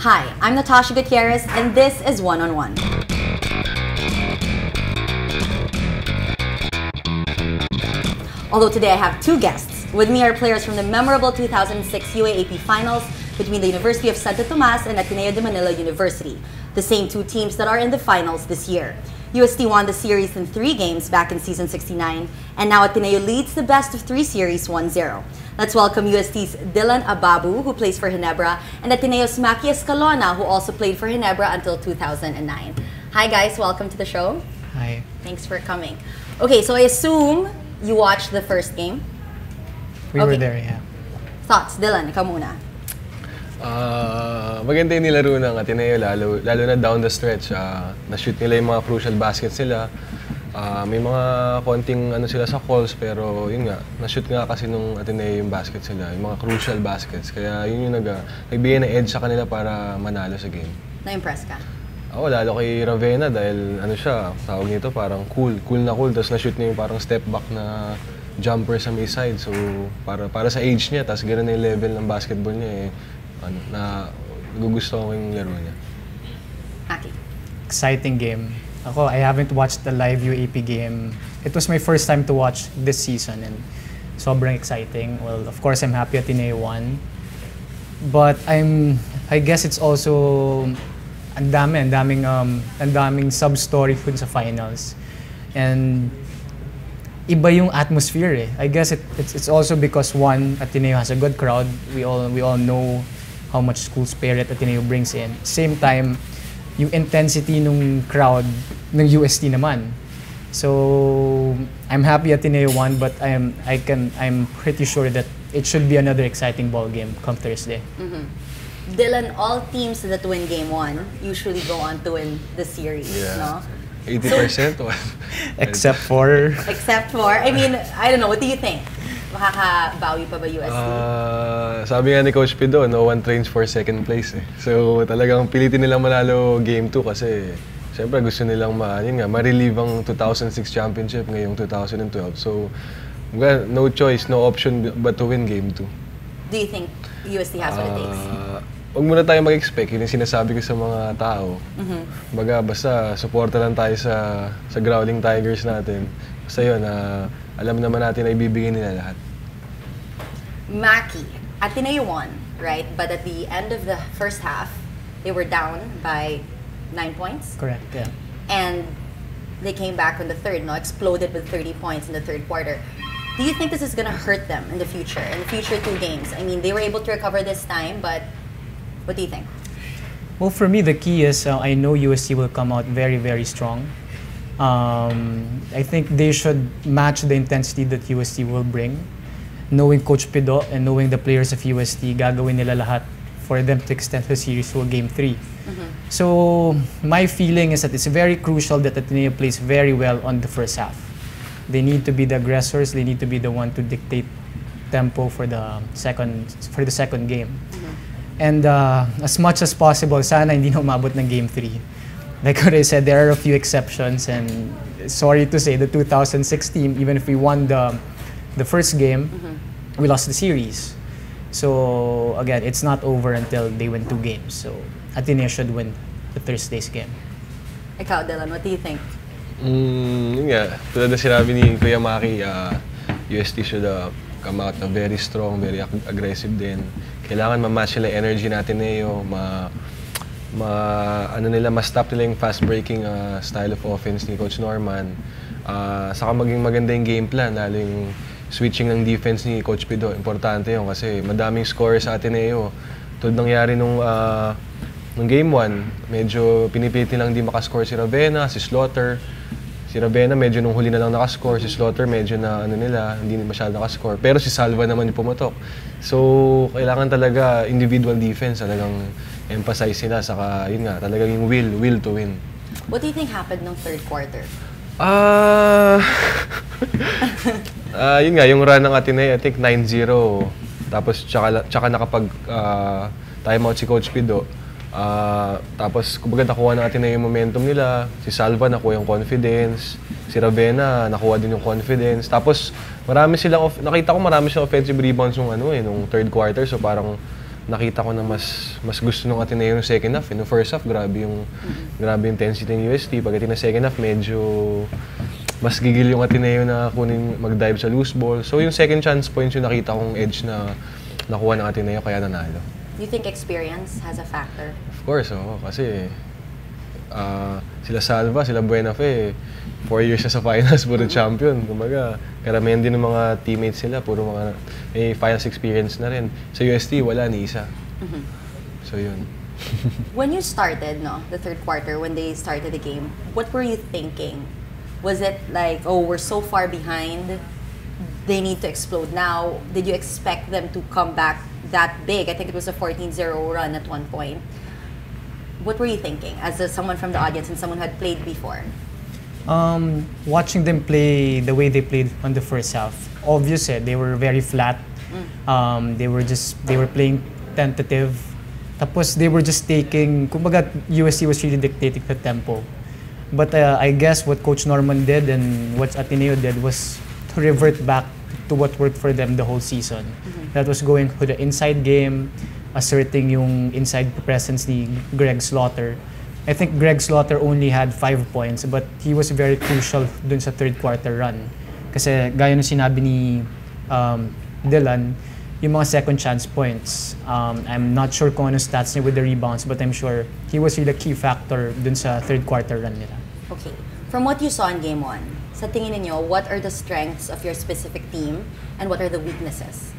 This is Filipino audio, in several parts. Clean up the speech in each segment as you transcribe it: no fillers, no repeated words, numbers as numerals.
Hi, I'm Natasha Gutierrez, and this is One on One. Although today I have two guests. With me are players from the memorable 2006 UAAP Finals between the University of Santo Tomas and Ateneo de Manila University, the same two teams that are in the finals this year. UST won the series in 3 games back in season 69, and now Ateneo leads the best of 3 series 1-0. Let's welcome UST's Dylan Ababu, who plays for Ginebra, and Ateneo's Maki Escalona, who also played for Ginebra until 2009. Hi guys, welcome to the show. Hi. Thanks for coming. Okay, so I assume you watched the first game? We were there, yeah. Thoughts? Dylan, ikaw muna. Maganda yung nilaro ng Ateneo, lalo na down the stretch. Na-shoot nila yung mga crucial baskets nila. May mga konting ano sila sa calls, pero yun nga, na-shoot nga kasi nung Ateneo yung baskets nila, yung mga crucial baskets. Kaya yun yung nagbigay ng edge sa kanila para manalo sa game. Na-impress ka? Oo, lalo kay Ravenna dahil ano siya, tawag nito parang cool na cool. Tapos na-shoot niya yung parang step back na jumper sa may side. So para sa age niya, tapos gano'n na yung level ng basketball niya nagugustuhan ko yung laro niya. Aki. Exciting game. Ako, I haven't watched the live UAP game. It was my first time to watch this season and sobrang exciting. Well, of course, I'm happy Ateneo won. But I guess it's also ang daming sub-story dun sa finals. And iba yung atmosphere eh. I guess it's also because one, Ateneo has a good crowd. We all know how much school spirit Ateneo brings in. Same time, yung intensity nung crowd ng UST naman. So I'm happy Ateneo won, but I'm pretty sure that it should be another exciting ball game come Thursday. Dylan, all teams that win game 1 usually go on to win the series, no? 80% or Except for, I mean, I don't know, what do you think? Makakabawi pa ba UST? Sabi nga ni Coach Pido, no one trains for second place eh. So talagang pilitin nilang manalo game 2 kasi siyempre gusto nilang ma-relieve ang 2006 championship ngayong 2012. So no choice, no option but to win game 2. Do you think UST has what it takes? Huwag muna tayo mag-expect, yun yung sinasabi ko sa mga tao. Baga, basta suporta lang tayo sa Growling Tigers natin. Basta yun, alam naman natin na ibibigay nila lahat. Maki, Ateneo won, right? But at the end of the first half, they were down by 9 points. correct, yeah. And they came back on the third, exploded with 30 points in the third quarter. Do you think this is going to hurt them in the future 2 games? I mean, they were able to recover this time, but what do you think? Well, for me, the key is I know UST will come out very, very strong. I think they should match the intensity that UST will bring. Knowing Coach Pido and knowing the players of UST, gagawin nila lahat for them to extend the series to a game 3. So my feeling is that it's very crucial that Ateneo plays very well on the first half. They need to be the aggressors. They need to be the one to dictate tempo for the second game. And as much as possible, sana hindi na umabot ng game 3. Like what I said, there are a few exceptions, and sorry to say, the 2006 team, even if we won the first game, we lost the series. So again, it's not over until they win 2 games. So Ateneo should win the Thursday's game. Ikaw, Dylan, what do you think? Yun nga, tulad na sinabi ni Kuya Maki, UST should come out na very strong, very aggressive din. Kailangan ma-match nila energy natin ma-stop nila yung fast-breaking style of offense ni Coach Norman. Saka maging maganda yung game plan, lalo yung switching ng defense ni Coach Pido. Importante yun kasi madaming scorer sa Ateneo. Tulad nangyari nung game 1, medyo pinipilit nilang hindi makascore si Ravenna, si Slaughter. Si Ravenna medyo nung huli na lang nakascore, si Slaughter medyo na hindi masyado nakascore. Pero si Salva naman yung pumatok. So, kailangan talaga individual defense, talagang emphasize sila. Saka, yun nga, talagang yung will to win. What do you think happened nung third quarter? Yun nga, yung run ng Ateneo, I think 9-0. Tapos, tsaka nakapag timeout si Coach Pido. Tapos, kumbaga nakuha ng Ateneo yung momentum nila. Si Salva nakuha yung confidence. Si Ravenna nakuha din yung confidence. Tapos, nakita ko marami silang offensive rebounds nung third quarter. So, parang nakita ko na mas gusto ng Ateneo yung second half. No first half, grabe yung intensity ng UST. Pagdating na second half, medyo mas gigil yung Ateneo na mag-dive sa loose ball. So yung second chance points yung nakita kong edge na nakuha ng Ateneo kaya nanalo. Do you think experience has a factor? Of course, kasi sila Salva, sila Buenafe, 4 years na sa finals, puro champion. Kumbaga, karamihan din ng mga teammates nila, puro mga may finals experience na rin. Sa UST, wala ni isa. So yun. When you started, the third quarter, when they started the game, what were you thinking? Was it like, oh, we're so far behind, they need to explode now? Did you expect them to come back that big? I think it was a 14-0 run at one point. What were you thinking as someone from the audience and someone who had played before? Watching them play the way they played on the first half, obvious they were very flat. They were playing tentative. Tapos they were just taking, kumbaga USC was really dictating the tempo. But I guess what Coach Norman did and what Ateneo did was to revert back to what worked for them the whole season. That was going to the inside game, asserting yung inside presence ni Greg Slaughter. I think Greg Slaughter only had 5 points, but he was very crucial dun sa third quarter run. Kasi gaya ng sinabi ni Dylan, yung mga second chance points. I'm not sure kung ano stats niya with the rebounds, but I'm sure he was really a key factor dun sa third quarter run nila. Okay. From what you saw in Game 1, sa tingin ninyo, what are the strengths of your specific team and what are the weaknesses?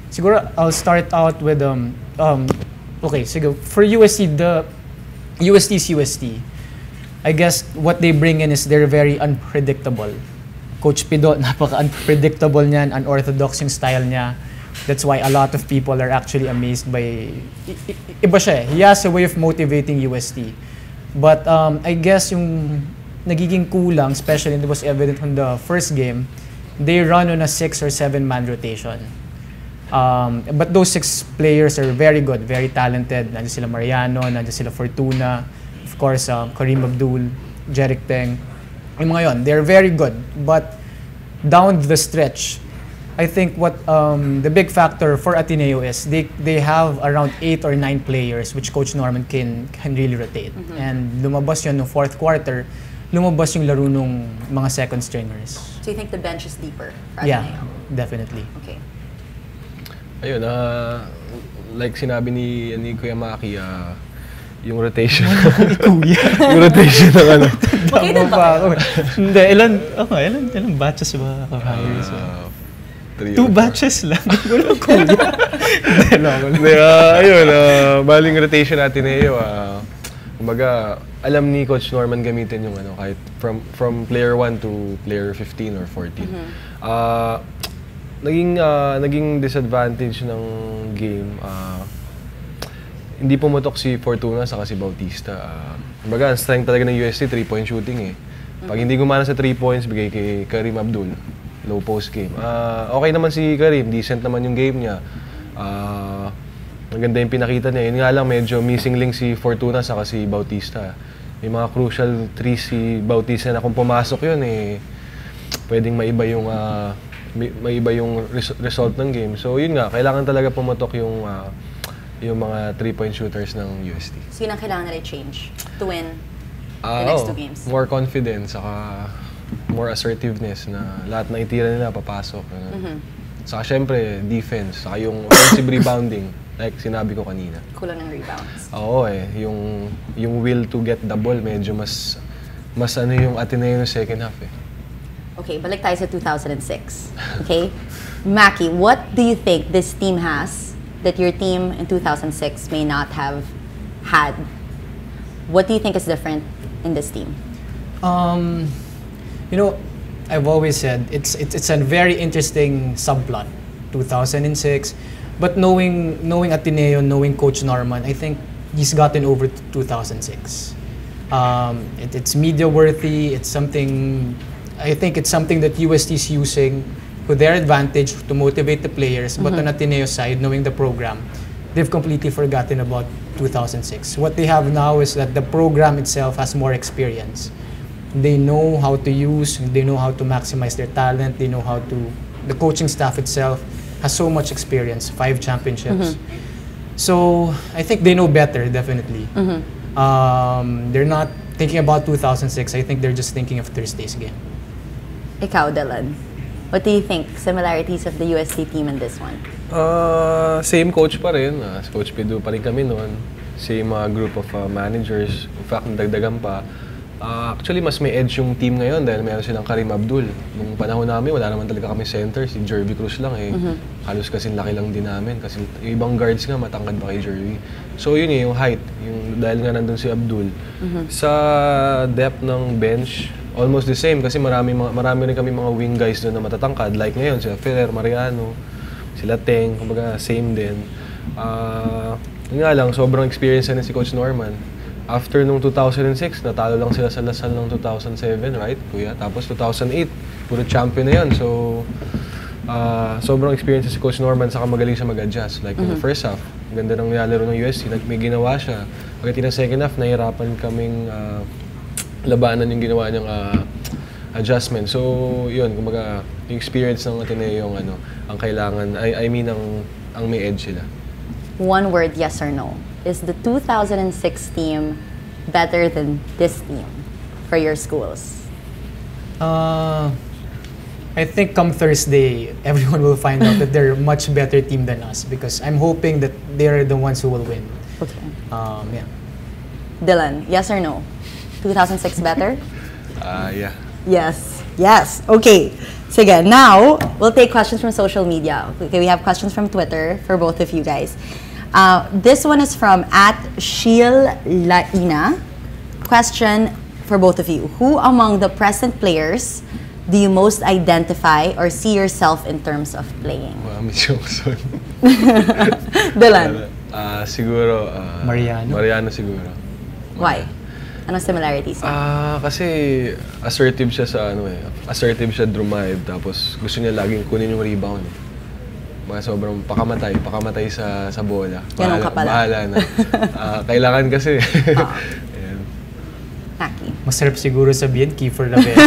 Siguro I'll start out with okay, so for UST, the UST's UST. I guess what they bring in is they're very unpredictable. Coach Pido, napaka-unpredictable niyan, unorthodox yung style niya. That's why a lot of people are actually amazed by... Iba siya eh. He has a way of motivating UST. But I guess yung nagiging kulang, especially it was evident on the first game, they run on a 6 or 7 man rotation. But those 6 players are very good, very talented. Nandiyan sila Mariano, nandiyan sila Fortuna, of course, Kareem Abdul, Jerick Teng. Yung mga yun, they're very good. But down the stretch, I think what the big factor for Ateneo is they have around 8 or 9 players which Coach Norman can really rotate. And lumabas yun no fourth quarter, lumabas yung laro nung mga second stringers. So you think the bench is deeper for Ateneo? Yeah, definitely. Okay. Ayun, like sinabi ni Kuya Maki, yung rotation. Yung rotation ng ano. Okay din ba? Hindi, ilan batches ba ako hires? 2 batches lang. Walang kuya. Ayun, baling rotation natin kumbaga, alam ni Coach Norman gamitin yung ano, kahit from player 1 to player 15 or 14. Naging disadvantage ng game, hindi pumutok si Fortuna saka si Bautista. Kumbaga, ang strength talaga ng UST, 3-point shooting eh. Pag hindi gumana sa 3 points, bigay kay Kareem Abdul. Low post game. Okay naman si Kareem, decent naman yung game niya. Maganda yung pinakita niya. Yun nga lang, medyo missing link si Fortuna saka si Bautista. May mga crucial 3 si Bautista na kung pumasok yun pwedeng maiba yung result ng game. So yun nga, kailangan talaga pumutok yung mga 3-point shooters ng UST. So yun ang kailangan nila change to win the next 2 games? More confidence, saka more assertiveness na lahat na itira nila papasok. Saka syempre, defense, saka yung offensive rebounding, like sinabi ko kanina. Kulang ng rebounds. Oo yung will to get the ball, medyo mas ano yung Ateneo ng second half eh. Okay, balik tayo sa 2006. Okay? Maki, what do you think this team has that your team in 2006 may not have had? What do you think is different in this team? You know, I've always said it's a very interesting subplot, 2006. But knowing Ateneo, knowing Coach Norman, I think he's gotten over 2006. It's media worthy. It's something. I think it's something that UST is using to their advantage to motivate the players. But on Ateneo's side, knowing the program, they've completely forgotten about 2006. What they have now is that the program itself has more experience. They know how to use, they know how to maximize their talent, they know how to, the coaching staff itself has so much experience, 5 championships. So I think they know better, definitely. They're not thinking about 2006. I think they're just thinking of Thursday's game. Ikaw, Dylan. What do you think? Similarities of the UST team in this one? Same coach pa rin. Si Coach Pido pa rin kami noon. Same group of managers. In fact, dagdagan pa. Actually, mas may edge yung team ngayon dahil meron silang Karim Abdul. Nung panahon namin, wala naman talaga kami center. Si Jervy Cruz lang eh. Halos kasing laki lang din namin. Kasi yung ibang guards nga, matangkad pa kay Jervy. So yun yung height. Dahil nga nandun si Abdul. Sa depth ng bench, almost the same. Kasi marami rin kami mga wing guys doon na matatangkad. Like ngayon, sila Ferrer, Mariano, sila Teng. Kumbaga, same din. Yun nga lang, sobrang experience na si Coach Norman. After nung 2006, natalo lang sila sa Lasal ng 2007, right, kuya? Tapos 2008, puro champion na yun. So, sobrang experience si Coach Norman, saka magaling siya mag-adjust. Like, in the first half, ganda ng nilalaro ng USC, may ginawa siya. Pagdating ng second half, nahirapan kaming labanan yung ginawa niyang adjustment. So, yun, kumbaga, yung experience ng Ateneo yung ang kailangan, I mean, ang may edge sila. One word, yes or no. Is the 2006 team better than this team for your schools? I think come Thursday, everyone will find out that they're a much better team than us because I'm hoping that they're the ones who will win. Okay. Yeah. Dylan, yes or no? 2006 better? Yeah. Yes. Yes. Okay. Sige, now we'll take questions from social media. Okay, we have questions from Twitter for both of you guys. This one is from @Sheil-Laina. Question for both of you. Who among the present players do you most identify or see yourself in terms of playing? Miss Johnson. Dylan. Siguro, Mariano. Mariano siguro. Why? Anong similarities? Kasi assertive siya sa assertive siya drive, tapos gusto niya laging kunin yung rebound. Mga sobrang pakamatay sa bola. Ganun ka pala. Bahala na. Kailangan kasi. Ayan. Naki. Masarap siguro sabihin, Kiefer Lavera.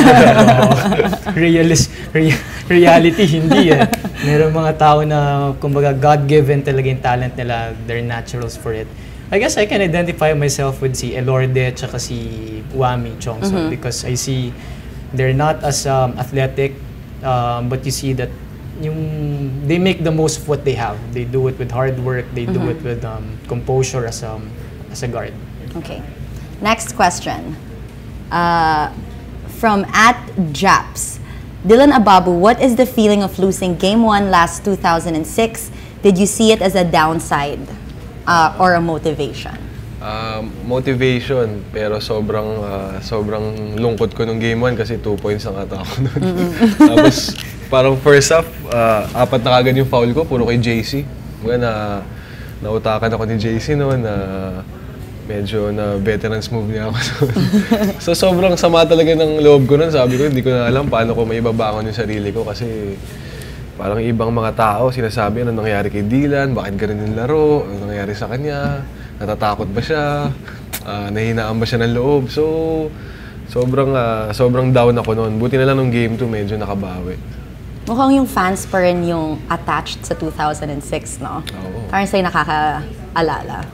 Reality, hindi eh. Meron mga tao na, kumbaga, God-given talaga yung talent nila. They're naturals for it. I guess I can identify myself with si Elorde tsaka si Wami Chongson because I see they're not as athletic, but you see that they make the most of what they have. They do it with hard work. They do it with composure as a guard. Okay. Next question. From @Japs. Dylan Ababu, what is the feeling of losing Game 1 last 2006? Did you see it as a downside or a motivation? Motivation, pero sobrang lungkot ko nung Game 1 kasi 2 points ang ata ako nun. Tapos parang first half, 4 na kagad yung foul ko, puro kay JC. Nautakan ako ni JC noon na medyo na veterans move niya ako. So sobrang sama talaga ng loob ko nun. Sabi ko, hindi ko na alam paano ko maibabangon yung sarili ko kasi parang ibang mga tao sinasabi ano nangyari kay Dylan, bakit ganun yung laro, ano nangyari sa kanya, natatakot ba siya, nahinaan ba siya ng loob. So sobrang down ako noon. Buti na lang nung Game 2 medyo nakabawi. Mukhang yung fans pa rin yung attached sa 2006, no? Oo. Parang sa'yo nakakaalala.